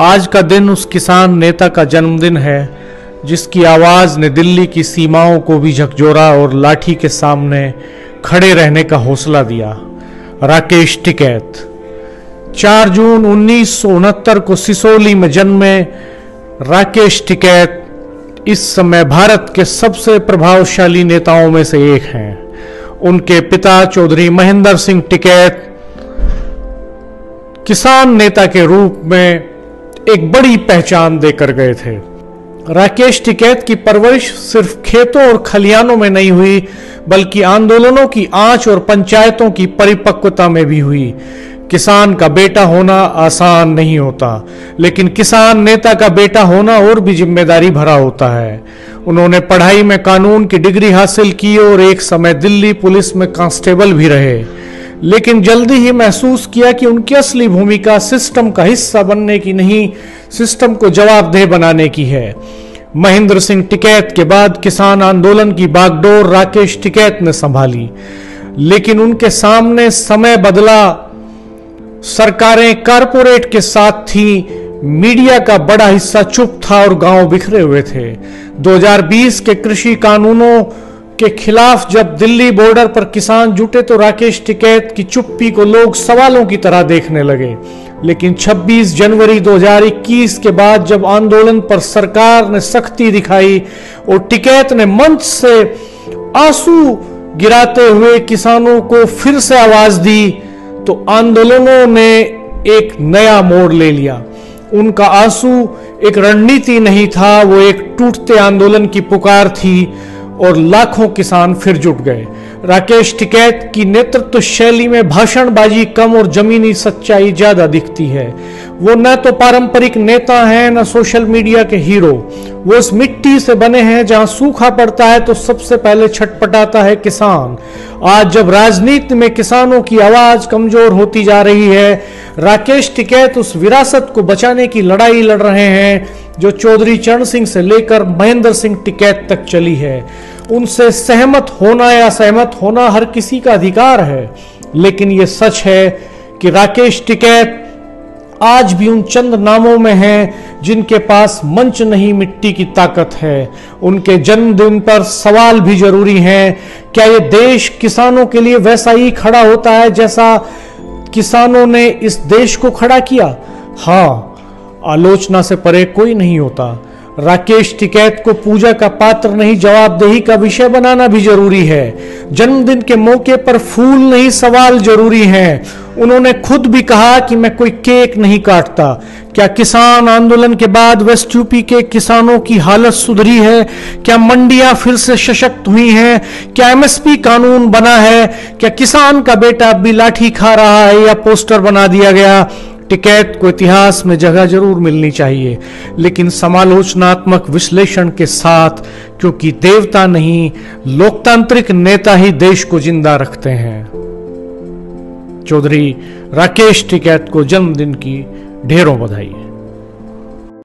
आज का दिन उस किसान नेता का जन्मदिन है जिसकी आवाज ने दिल्ली की सीमाओं को भी झकझोरा और लाठी के सामने खड़े रहने का हौसला दिया। राकेश टिकैत 4 जून 1969 को सिसोली में जन्मे राकेश टिकैत इस समय भारत के सबसे प्रभावशाली नेताओं में से एक हैं। उनके पिता चौधरी महेंद्र सिंह टिकैत किसान नेता के रूप में एक बड़ी पहचान देकर गए थे। राकेश टिकैत की परवरिश सिर्फ खेतों और खलियानों में नहीं हुई बल्कि आंदोलनों की आंच और पंचायतों की परिपक्वता में भी हुई। किसान का बेटा होना आसान नहीं होता, लेकिन किसान नेता का बेटा होना और भी जिम्मेदारी भरा होता है। उन्होंने पढ़ाई में कानून की डिग्री हासिल की और एक समय दिल्ली पुलिस में कांस्टेबल भी रहे, लेकिन जल्दी ही महसूस किया कि उनकी असली भूमिका सिस्टम का हिस्सा बनने की नहीं, सिस्टम को जवाबदेह बनाने की है। महेंद्र सिंह टिकैत के बाद किसान आंदोलन की बागडोर राकेश टिकैत ने संभाली, लेकिन उनके सामने समय बदला। सरकारें कारपोरेट के साथ थी, मीडिया का बड़ा हिस्सा चुप था और गांव बिखरे हुए थे। 2020 के कृषि कानूनों के खिलाफ जब दिल्ली बॉर्डर पर किसान जुटे तो राकेश टिकैत की चुप्पी को लोग सवालों की तरह देखने लगे। लेकिन 26 जनवरी 2021 के बाद जब आंदोलन पर सरकार ने सख्ती दिखाई और टिकैत ने मंच से आंसू गिराते हुए किसानों को फिर से आवाज दी, तो आंदोलनों ने एक नया मोड़ ले लिया। उनका आंसू एक रणनीति नहीं था, वो एक टूटते आंदोलन की पुकार थी और लाखों किसान फिर जुट गए। राकेश टिकैत की नेतृत्व शैली में भाषणबाजी कम और जमीनी सच्चाई ज्यादा दिखती है। वो न तो पारंपरिक नेता हैं न सोशल मीडिया के हीरो। वो इस मिट्टी से बने हैं जहां सूखा पड़ता है तो सबसे पहले छटपटाता है किसान। आज जब राजनीति में किसानों की आवाज कमजोर होती जा रही है, राकेश टिकैत उस विरासत को बचाने की लड़ाई लड़ रहे हैं जो चौधरी चरण सिंह से लेकर महेंद्र सिंह टिकैत तक चली है। उनसे सहमत होना या असहमत होना हर किसी का अधिकार है, लेकिन यह सच है कि राकेश टिकैत आज भी उन चंद नामों में हैं जिनके पास मंच नहीं, मिट्टी की ताकत है। उनके जन्मदिन पर सवाल भी जरूरी हैं। क्या ये देश किसानों के लिए वैसा ही खड़ा होता है जैसा किसानों ने इस देश को खड़ा किया? हाँ, आलोचना से परे कोई नहीं होता। राकेश टिकैत को पूजा का पात्र नहीं, जवाबदेही का विषय बनाना भी जरूरी है। जन्मदिन के मौके पर फूल नहीं, सवाल जरूरी हैं। उन्होंने खुद भी कहा कि मैं कोई केक नहीं काटता। क्या किसान आंदोलन के बाद वेस्ट यूपी के किसानों की हालत सुधरी है? क्या मंडियां फिर से सशक्त हुई हैं? क्या एमएसपी कानून बना है? क्या किसान का बेटा अब भी लाठी खा रहा है या पोस्टर बना दिया गया? टिकैत को इतिहास में जगह जरूर मिलनी चाहिए, लेकिन समालोचनात्मक विश्लेषण के साथ, क्योंकि देवता नहीं, लोकतांत्रिक नेता ही देश को जिंदा रखते हैं। चौधरी राकेश टिकैत को जन्मदिन की ढेरों बधाई।